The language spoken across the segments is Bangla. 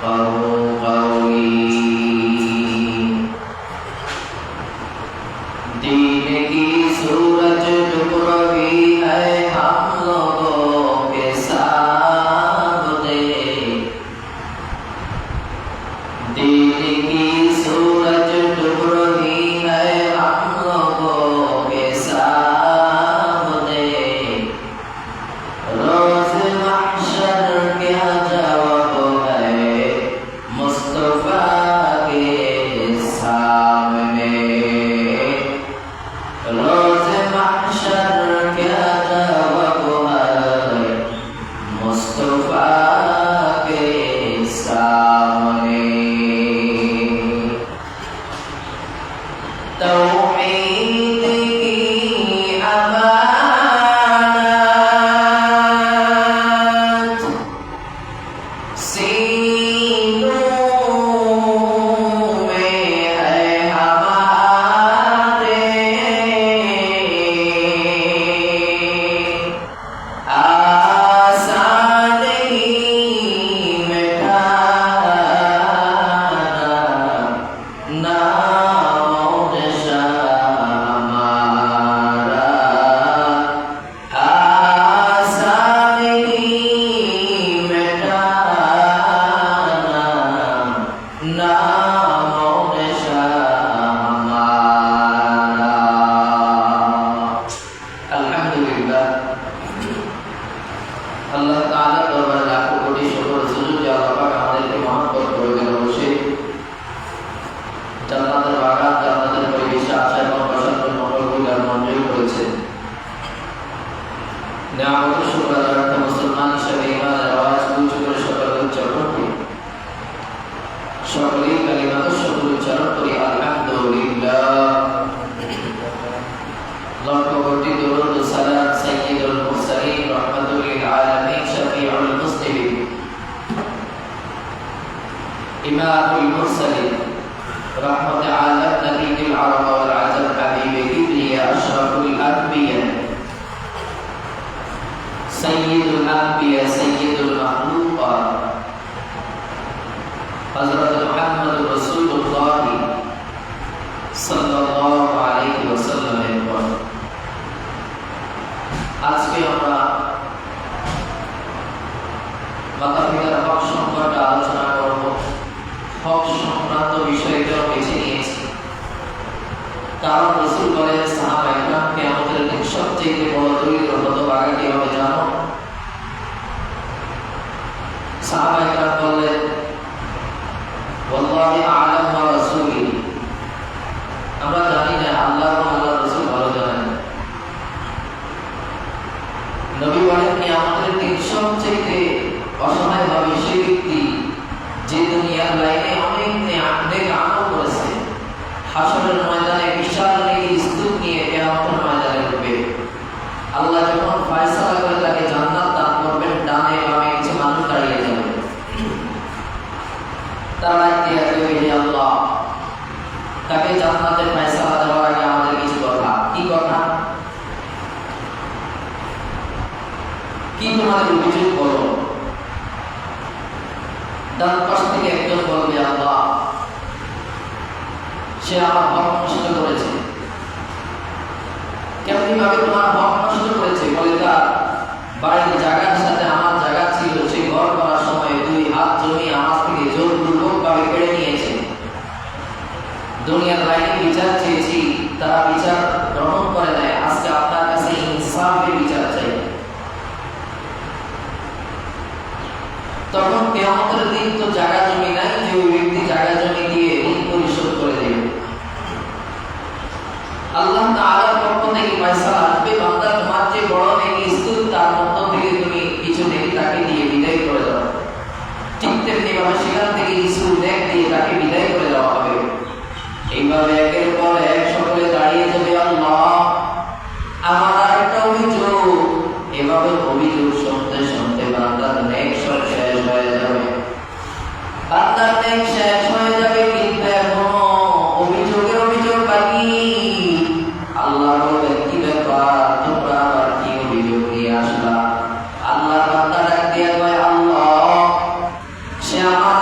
Allah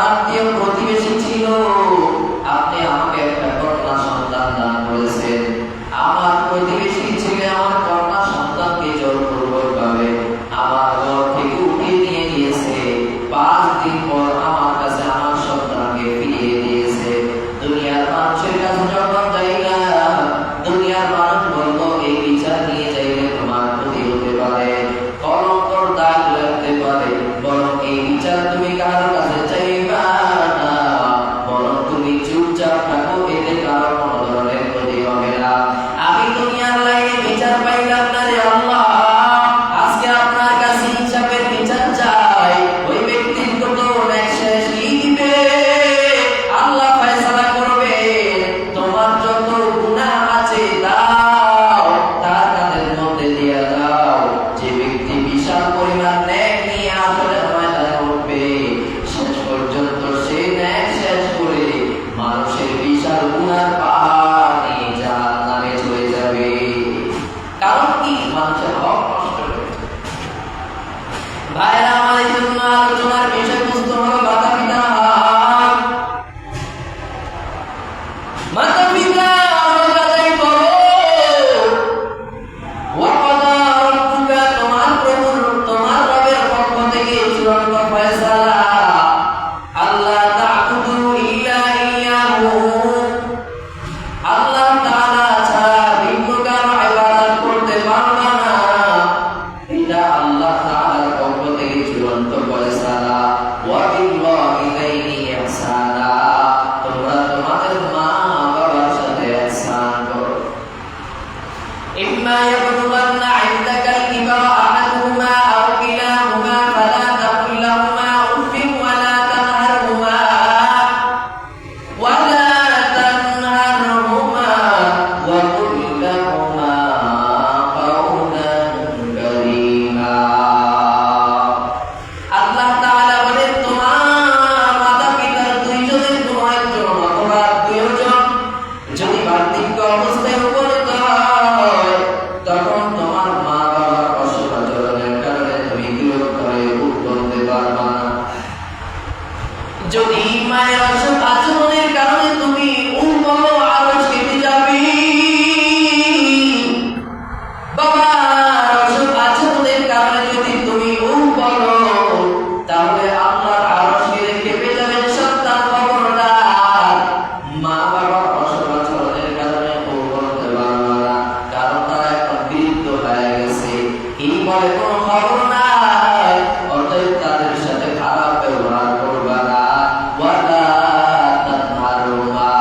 আত্মীয় প্রতিবেশী ছিল, আপনি আমাকে একটা কন্যা সন্তান দান করেছেন। আমার প্রতিবেশী ছেলে আমার কন্যা সন্তানকে জোরপূর্বকভাবে আমার ঘর থেকে উঠিয়ে নিয়ে গিয়েছে। 5 দিন পর আমার কাছে আমার সন্তানকে ফিরিয়ে দিয়েছে। দুনিয়ার মানুষের কাছে যখন যাইলাম, দুনিয়ার মানুষ বললো এই বিচার নিয়ে যাইলে তোমার ক্ষতি হতে পারে, কলঙ্কর দাগ লাগতে পারে, বরং এই বিচার তুমি কারো কাছে চাইবা না, বরং তুমি চুপচাপ থাকো, এতে কারো কোনো ধরনের ক্ষতি হবে না। আমি দুনিয়ার লাইনে বিচার পাইলাম না রে আল্লাহ, আজকে আপনার কাছে হিসাবের বিচার চাই। ওই ব্যক্তির কত অনেক শেষ কি দিবে আল্লাহ ফয়সালা করবে। তোমার যত গুনাহ আছে দাও, তার কাঁধের মধ্যে দিয়ে দাও। যে ব্যক্তি বিশাল পরিমাণ নেক নিয়ে আসলে ময়দানে উঠবে, শেষ পর্যন্ত সে নেক শেষ করে মানুষের বিশাল গুনার পাহাড় নিয়ে জাহান্নামে চলে যাবে। কারণ কি? মানুষের হক নষ্ট করে। ভাইরা আমার, এই জন্য আলোচনার বিষয়বস্তু হলো মাতা পিতা হক। মাতা পিতা হক আদায় করো। ওয়াকাদা রাব্বুকা, তোমার রবের পক্ষ থেকে চূড়ান্ত ফয়সালা, আল্লাহ তা'বুদু ইল্লা ইয়্যাহু, আল্লাহ তাআলা ছাড়া ভিন্ন কারো ইবাদত করতে পারবে না। এটা আল্লাহ তাআলার পক্ষ থেকে চূড়ান্ত ফয়সালা। ওয়া বিল ওয়ালিদাইনি ইহসানা, তোমরা তোমাদের মা বাবার সাথে ইহসান করো। ইম্মা ইয়াবলুগান্না ইনদাকা আল-কিবারা আহাদুহুমা আও কিলাহুমা ফালা তাকুল লাহুমা উফফিন ওয়ালা তানহারহুমা ওয়া কুল লাহুমা কাওলান কারীমা। আল্লাহ তাআলা বলেন, তোমার মাতা পিতার দুইজনের কোনো একজন অথবা দুইজন যদি বার্ধক্য অবস্থায় উপনীত হয়, তখন তোমার মা বাবার অসদাচরণের কারণে তুমি বিরক্ত হয়ে মুখ বলতে পারবা না। যদি মায়ের অসৎ আচরণের কারণে তুমি বলো, আরজ কেটে যাবে। বাবার অসৎ আচরণের কারণে যদি তুমি বলো, তাহলে আল্লাহর আরশে কেঁপে যাবে সন্তান খবরদার। মা বাবার অসৎ আচরণের কারণে বলতে পারবে না, কারণ তারা এখন বৃদ্ধ হয়ে গেছে। এই বলে কোনো খবর নাই, অতএব তাদের সাথে খারাপ ব্যবহার করবে না। ওয়ালা তানহারহুমা,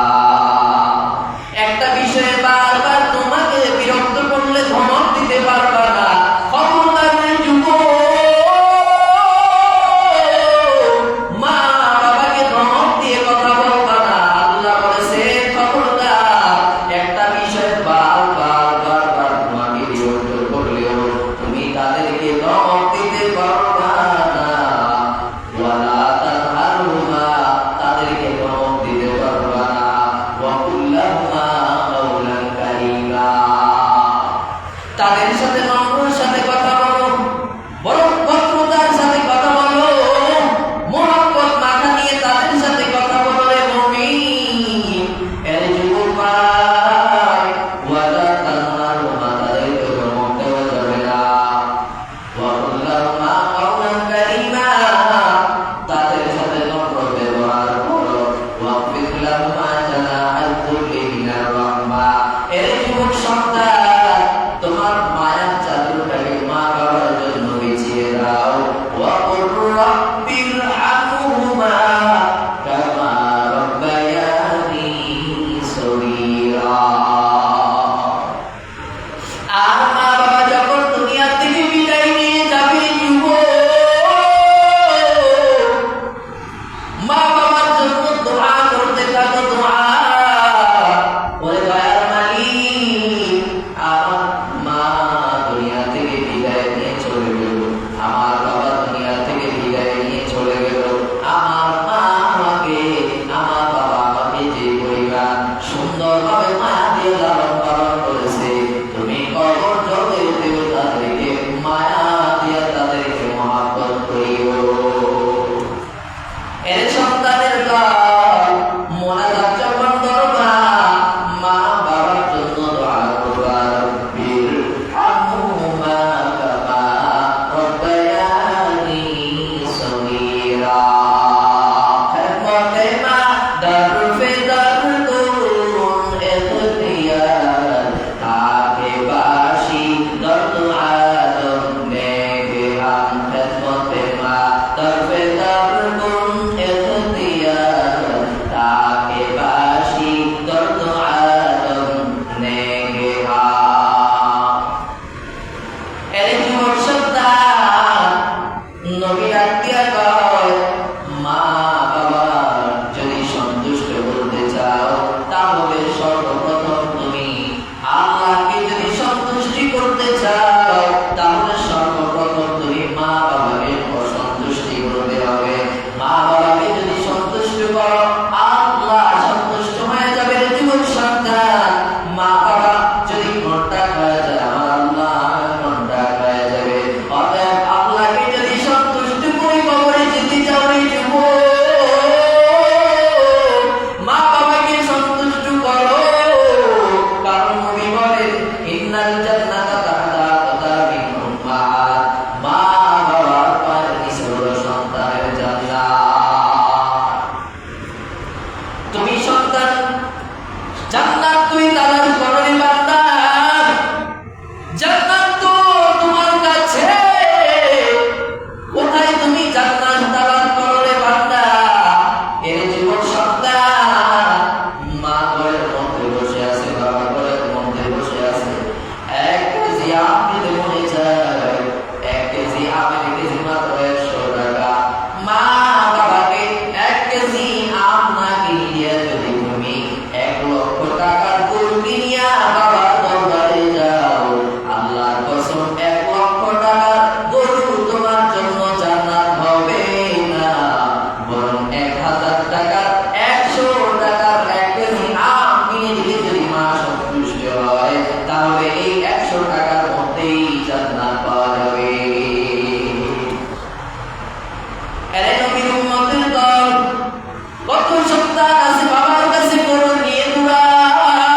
জান্নাত তুই তালাশ করনি বান্দা, জান্নাত তো তোমার কাছে। কোথায় তুমি জান্নাত তালাশ করলে বান্দা? এর জীবন সন্তান মা ঘরের মধ্যে বসে আছে, বাবা ঘরের মধ্যে বসে আছে। 1 কেজি আম দিতে মনে চায়, 1 কেজি আমের কেজি মাত্র 100 টাকা। মা বাবাকে 1 কেজি আম না কিনিয়ে যদি তুমি 1 লক্ষ টাকার গরু কিনিয়া বাবার দরবারে যাও, আল্লাহর কসম 1 লক্ষ টাকার গরু তোমার জন্য জান্নাত হবে না, বরং 1000 টাকার 100 টাকার 1 কেজি আম কিনে দিলে যদি মা সন্তুষ্ট হয়, তাহলে এই 100 টাকার মধ্যেই জান্নাত পাওয়া যাবে। আরে নবীর উম্মতের দল, কত সন্তান আছে বাবার কাছে গরু নিয়ে দৌড়ায়,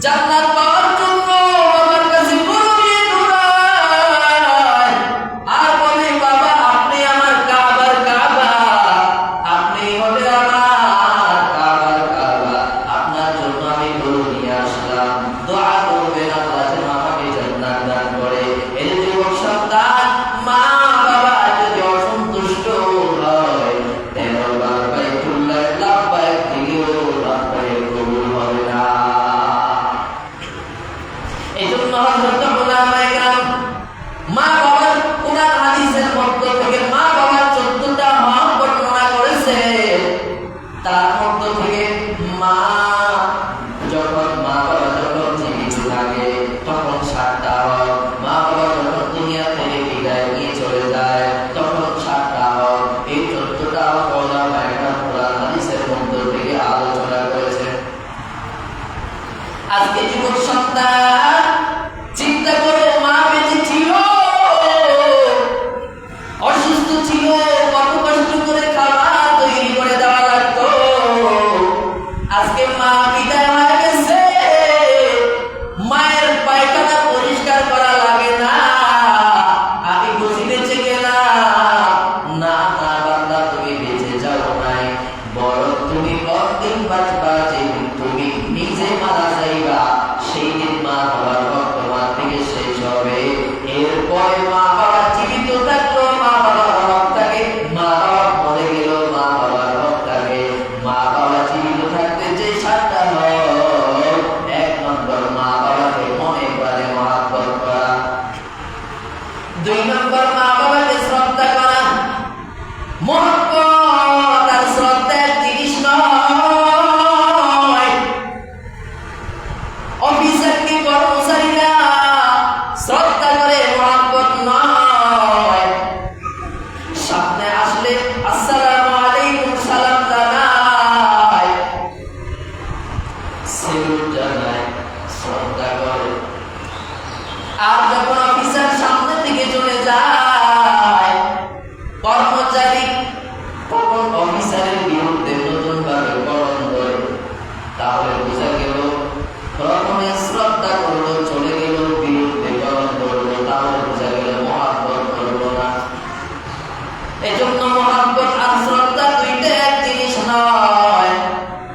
জান্নাত পাওয়ার জন্য বাবার কাছে গরু নিয়ে দৌড়ায়, আর বলে বাবা আপনি আমার কাবার কাবা, আপনি হলে আমার কাবার কাবা, আপনার জন্য আমি গরু নিয়ে আসলাম, দোয়া করবেন আল্লাহ যেন আমাকে জান্নাত দান করে। এই যুবক সন্তান মা বাবা যদি অসন্তুষ্ট হয়, 13 বার বাইতুল্লাহ লাব্বাইক দিলেও লাব্বাইক কবুল হবে না। এই জন্য হযরত উলামায়ে কেরাম মা বাবার কোরআন হাদিসের মধ্য থেকে মা বাবার 14টা হক বর্ণনা করেছে। তার মধ্য থেকে মা বাবা যখন জীবিত থাকে তখন 7টা হক, মা বাবা যখন দুনিয়া থেকে বিদায় নিয়ে চলে যায় তখন 7টা হক। এই 14টা হক উলামায়ে কেরাম কোরআন হাদিসের মধ্য থেকে আলোচনা করেছে। আজকে যুবক সন্তান চিন্তা করো, মা বেঁচে ছিল, অসুস্থ ছিল, কত কষ্ট করে খাবার তৈরি করে দেওয়া লাগতো। আজকে মা বিদায় হয়ে গেছে, মায়ের পায়খানা পরিষ্কার করা লাগে না, আমি বুঝি বেঁচে গেলাম। না না বান্দা, তুমি বেঁচে যাও নাই, বরং তুমি কতদিন বাঁচবা, যেদিন তুমি নিজে মারা যাইবা সেই দিন মা বাবার হক তোমার থেকে শেষ হবে। এরপরে মা বাবা জীবিত থাকলো মা বাবার হক থাকে, মা বাবা মরে গেল মা বাবার হক থাকে। মা বাবা জীবিত থাকতে যে 7টা হক, 1 নম্বর মা বাবাকে মনে প্রাণে মহব্বত করা, 2 নম্বর মা বাবাকে শ্রদ্ধা করা। মহব্বত আর শ্রদ্ধা এক জিনিস নয়। অফিসারকে কর্মচারীরা শ্রদ্ধা করে, মহব্বত নয়। সামনে আসলে আসসালামু আলাইকুম সালাম জানায়, সেলুট জানায়, শ্রদ্ধা করে। আর যখন অফিসার সামনে থেকে চলে যায় কর্মচারী, তখন অফিসারের বিরুদ্ধে নতুন ভাবে গঠন করে। তাহলে বোঝা গেল প্রথমে শ্রদ্ধা করলো, চলে গেল বিরুদ্ধে গঠন করলো, তাহলে বোঝা গেল মহব্বত করলো না। এজন্য মহব্বত আর শ্রদ্ধা দুইটা এক জিনিস নয়।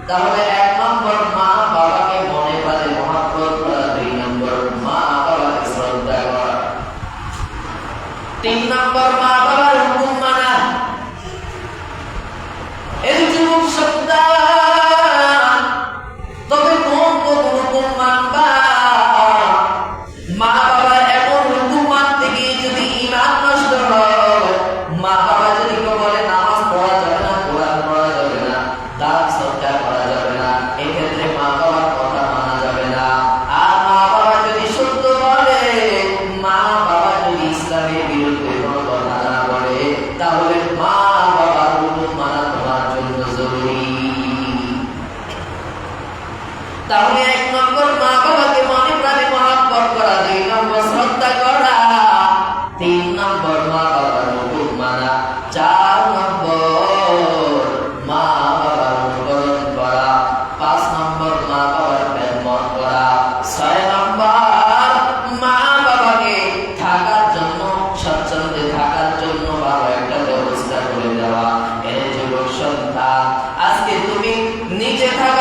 তাহলে 1 নম্বর মা বাবাকে মনে প্রাণে মহব্বত করা, 2 নম্বর মা বাবাকে শ্রদ্ধা করা, 3 নম্বর মা বাবার হুকুম মানা। এই যুবক সন্তান, তবে কোন কোন হুকুম মানবা? মা বাবার এমন হুকুম মানতে গিয়ে যদি ঈমান নষ্ট হয়, মা বাবা যদি বলে নামাজ পড়া যাবে না, কোরআন পড়া যাবে না, দান সদকা করা যাবে না, এক্ষেত্রে মা বাবার কথা মানা যাবে না। আর মা বাবা যদি সত্য বলে, মা বাবা যদি ইসলামের বিরুদ্ধে কোনো কথা না বলে, তাহলে মা বাবার হুকুম মানা তোমার জন্য জরুরি। তাহলে 1 নম্বর মা বাবাকে মনে প্রাণে মহব্বত করা, 2 নম্বর শ্রদ্ধা করা, 3 নম্বর মা বাবার হুকুম মানা, 4 নম্বর মা বাবার অনুকরণ করা, 5 নম্বর মা বাবার খেদমত করা, 6 নম্বর মা বাবাকে থাকার জন্য, স্বচ্ছন্দে থাকার জন্য ভালো একটা ব্যবস্থা করে দেওয়া। এর যুবক সন্তান, আজকে তুমি নিজে থাকা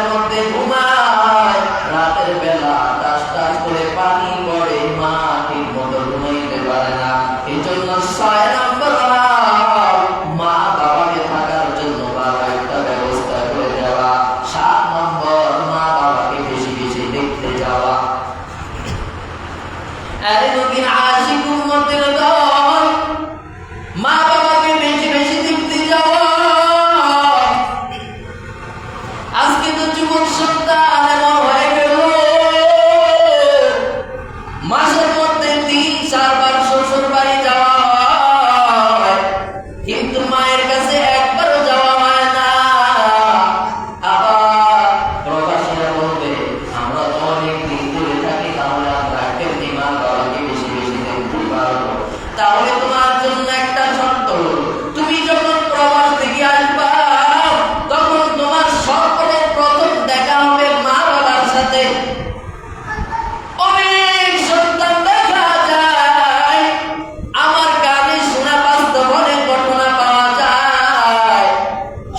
ঘরের মধ্যে ঘুমায়, রাতের বেলা টাস টাস করে পানি পড়ে, মা ঠিক মতো ঘুমাইতে পারে না। এই জন্য 6 নম্বর মা বাবাকে থাকার জন্য বাবা একটা ব্যবস্থা করে দেওয়া। 7 নম্বর মা বাবাকে বেশি বেশি দেখতে যাওয়া। আরে নবীর আশিক উম্মতের দল, মা বাবাকে বেশি বেশি দেখতে যাওয়া। আজকে তো যুবক সন্তান এমন হয়ে গেল, মাসের মধ্যে 3-4 বার শ্বশুর বাড়ি যাওয়া হয়, কিন্তু মায়ের কাছে একবারও যাওয়া হয় না। আবার প্রবাসীরা বলবে, আমরা তো অনেক দিন দূরে থাকি, তাহলে আমরা কেমনি মা বাবাকে বেশি বেশি দেখতে পারবো? তাহলে তোমার জন্য একটা শর্ত, তুমি যখন প্রবাস থেকে আসবা, তখন তোমার সর্বপ্রথম প্রথম দেখা হবে মা বাবার সাথে। অনেক সন্তান দেখা যায়, আমার কানে শোনা বাস্তব অনেক ঘটনা পাওয়া যায়,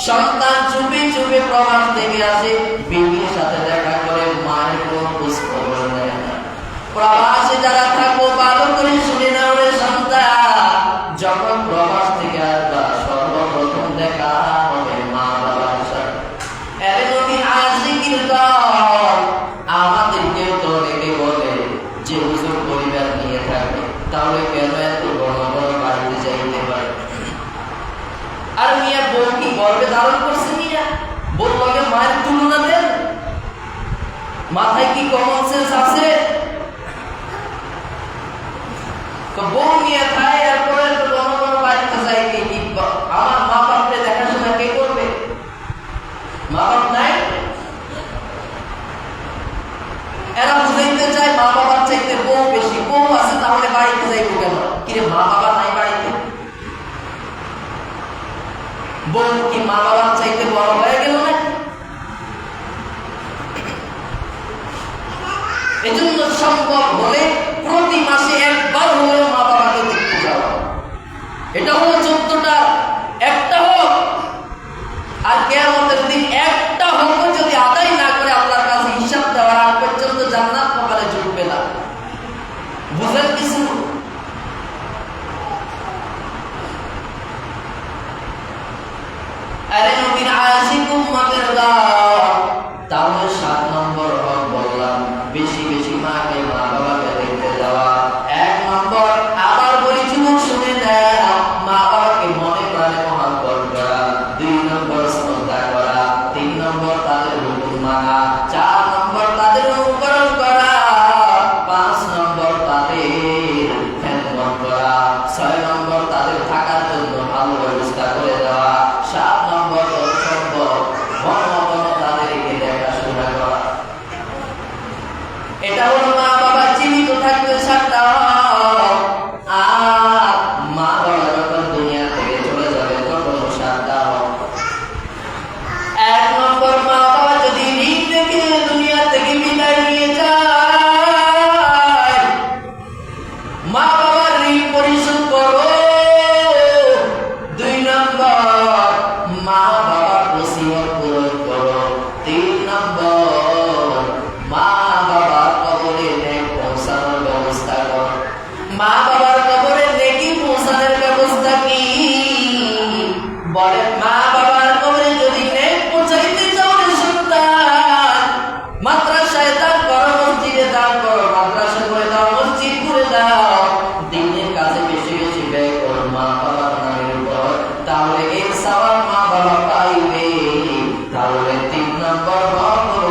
সন্তান চুপে চুপে প্রবাস থেকে আসে, বিবির সাথে দেখা করে, মায়ের কোনো খোঁজ খবর নেয় না। প্রবাসে যারা থাকবো ভালো করে শুনে নাও রে সন্তান, যখন প্রবাস থেকে আসবা সর্বপ্রথম দেখা হবে মা বাবার সাথে। আরে নবীর আশিকের দল, আমাদেরকেও তো অনেকে বলে যে হুজুর পরিবার নিয়ে থাকবে, তাহলে কেন এত বড় বড় বাড়িতে যাইতে পারে? আর মিয়া বউ কি গর্বে ধারণ করছে? মিয়া বউ লগে মায়ের তুলনা দেন? মাথায় কি কমন সেন্স আছে? তো বউ নিয়ে খায়, এরপরে তো বড় বড় বাড়িতে যাই, কি আমার মা বাপকে দেখাশোনা কে করবে? মা বাপ নাই, এরা বুঝাইতে চায় মা বাবার চাইতে বউ বেশি। বউ আছে তাহলে বাড়িতে যাইবো কেন? কিরে মা বাবা নাই বাড়িতে? বউ কি মা বাবার চাইতে বড় হয়ে গেল না? এজন্য সম্ভব হলে প্রতি মাসে একবার হলেও মা বাবাকে দেখতে যাওয়া। এটা হলো 14টা, একটা হোক। আর কিয়ামতের দিন একটা হোক যদি আদায় না করে আল্লাহর কাছে হিসাব দেওয়ার আগ পর্যন্ত জান্নাত কপালে জুটবে না। বুঝেন কিছু? আরে নবীর আশিক উম্মতের দল, তাহলে 7 নম্বর হক বললাম, বেশি বেশি মাকে মা বাবাকে দেখতে যাওয়া। 1 নম্বর, আবার বলি যুবক শুনে নেয়, মা বাবাকে মনে প্রাণে মহব্বত করা। 2 নম্বর, শ্রদ্ধা করা। 3 নম্বর, তাদের হুকুম মানা। 4 নম্বর, তাদের অনুকরণ করা। 5 নম্বর, তাদের খেদমত করা। 6 নম্বর, তাদের থাকার জন্য ভালো ব্যবস্থা করে দেওয়া। 7 নম্বর, সম্ভব তাদেরকে দেখাশোনা করা। এটা হলো মা বাবা জীবিত থাকতে 7টা। আর মা বাবা যখন দুনিয়া থেকে চলে যাবে তখন 7টা। 1 নম্বর, মা বাবা যদি ঋণ রেখে দুনিয়া থেকে বিদায় নিয়ে যায়, মা বাবার ঋণ পরিশোধ করো। 2 নম্বর, মা বাবার ওসিয়ত পূরণ করো। 3 নম্বর, মা বাবার কবরে নেক পৌঁছানোর ব্যবস্থা করো। মা বাবার কবরে নেকি পৌঁছানোর ব্যবস্থা কি? বলেন, মা বাবার কবরে যদি নেক পৌঁছাইতে চাও রে সন্তান, মাদ্রাসায় দান করো, মসজিদে দান করো। মাদ্রাসা করে দাও, মসজিদ করে দাও, দিনের কাছে বেশি বেশি ব্যয় করো মা বাবার নামের উপর, তাহলে এর সওয়াব মা বাবা পাইবে। তাহলে 3 নম্বর হক হলো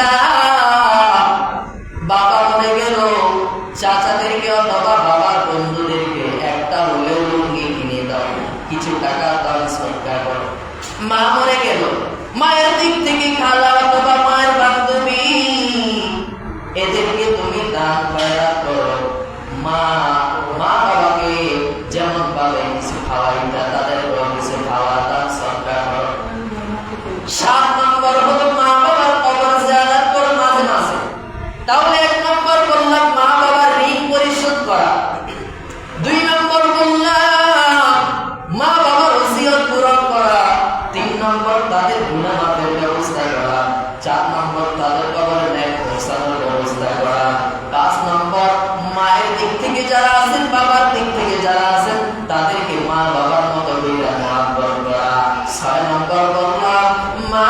পিতা বাবা মরে গেল, চাচাদেরকে অথবা বাবার বন্ধুদেরকে একটা হলেও লুঙ্গি কিনে দাও, কিছু টাকা দান সৎকার করো। মা মরে গেল, মায়ের দিক থেকে খালা অথবা মায়ের বান্ধবী এদেরকে তুমি দান খয়রাত করো। মা বাবাকে যেমন পাবে কিছু খাওয়াইতা, তাদের কিছু খাওয়া দান সৎকার করো। 7 নম্বর হলো মা বাবার কবর জিয়ারত করো মাঝে মাঝে। তাহলে 1 নম্বর বললাম মা বাবার ঋণ পরিশোধ করা, 2 নম্বর বললাম মা বাবার ওসিয়ত পূরণ করা, 3 নম্বর তাদের গুনাহ মাফের ব্যবস্থা করা, 4 নম্বর তাদের কবরে নেক পৌঁছানোর ব্যবস্থা করা, 5 নম্বর মায়ের দিক থেকে যারা আছেন বাবার দিক থেকে যারা আছেন তাদেরকে মা বাবার মতো করে মহব্বত করা, 6 নম্বর বললাম মা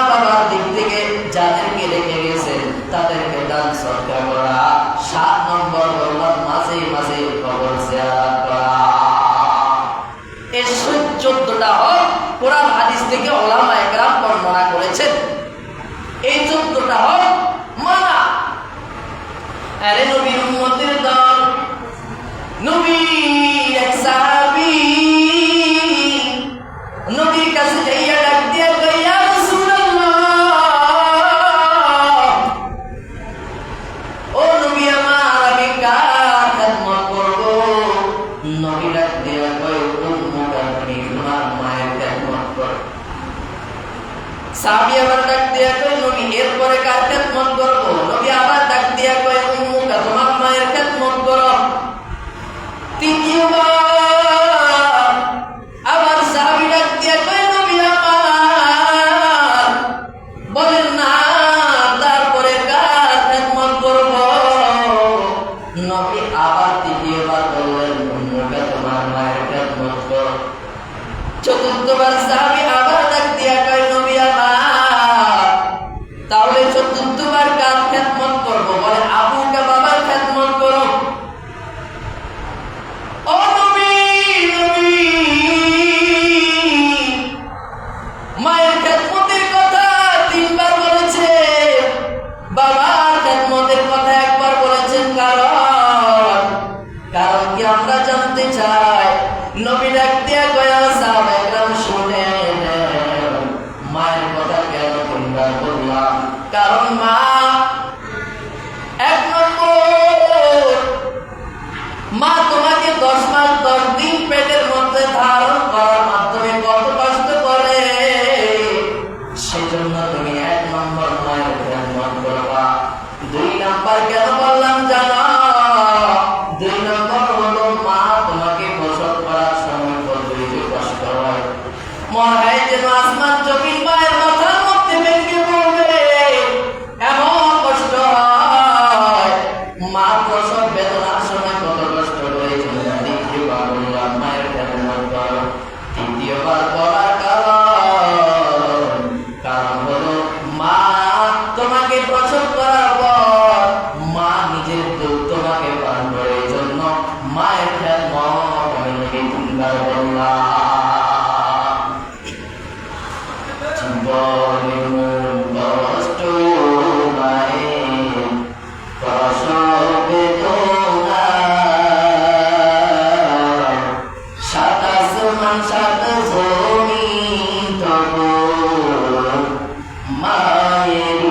বাবার দিক থেকে যাদেরকে রেখে গেছেন তাদেরকে দান সৎকার করা, 7 নম্বর বললাম মাঝে মাঝে কবর জিয়ারত করা। এই 14টা হক কোরআন হাদিস থেকে উলামায়ে কেরাম বর্ণনা করেছেন। এই 14টা হক মানা। আরে নবীর উম্মতের দল, নবীর এক সাহাবী নবীর কাছে যাইয়া ডাক দিয়া কই, ইয়া রাসূলুল্লাহ, ও নবী আমার, আমি কার খিদমত করব? নবী ডাক দিয়া কই, উম্মুকা, তুমি তোমার মায়ের খিদমত করো। সাহাবী আবার ডাক দিয়া কই, নবী এরপরে কার খিদমত করব? নবী আবার ডাক দিয়া কই, উম্মুকা, তোমার মায়ের খিদমত করো। তৃতীয়বার আবার সাহাবী ডাক দিয়া কই, নবী আমার, বলেন না তারপরে কার খিদমত করব? নবী আবার তৃতীয়বার বললেন, উম্মুকা, তোমার মায়ের খিদমত করো। চতুর্থবার সাহাবী আবার ডাক দিয়া কই, নবী আমার, তাহলে চতুর্থবার কার খিদমত করব? বলে আবুকা, বাবার খিদমত করো। ও নবী, মায়ের খিদমতের কথা 3 বার বলেছে, বাবার খিদমতের কথা 1 বার বলেছেন। কারণ কি আমরা জানতে চাই। নবী ডাক দিয়া কয়, সাহাবায়ে কেরাম শুনেন, মায়ের কথা কেন 3 বার বললাম? কারণ মা 1 নম্বর, মা তোমাকে 10 মাস 10 দিন পেটের মধ্যে ধারণ করার মাধ্যমে কত কষ্ট করে, সেজন্য তুমি 1 নম্বর মায়ের খিদমত করবা। 2 নম্বর কেন বললাম জানো? 2 নম্বর হলো মা তোমাকে প্রসব করার সময় কত কষ্ট হয়, মনে হয় যেন আসমান জমিন মায়ের মাথার মধ্যে ভেঙে পড়বে, এমন কষ্ট হয়। মা প্রসব বেদনার সময় কত কষ্ট করে। দ্বিতীয়বার বললাম মায়ের খিদমত করো। তৃতীয়বার বলার কারণ হলো মা তোমাকে প্রসব করার পর মা নিজের দুধ তোমাকে পান করে, এই জন্য মায়ের খিদমত আমি নবী 3 বার বললাম। জীবনে মূল কষ্ট মায়ের প্রসব বেদনা, 7 আসমান 7 জমিন তবু মায়ের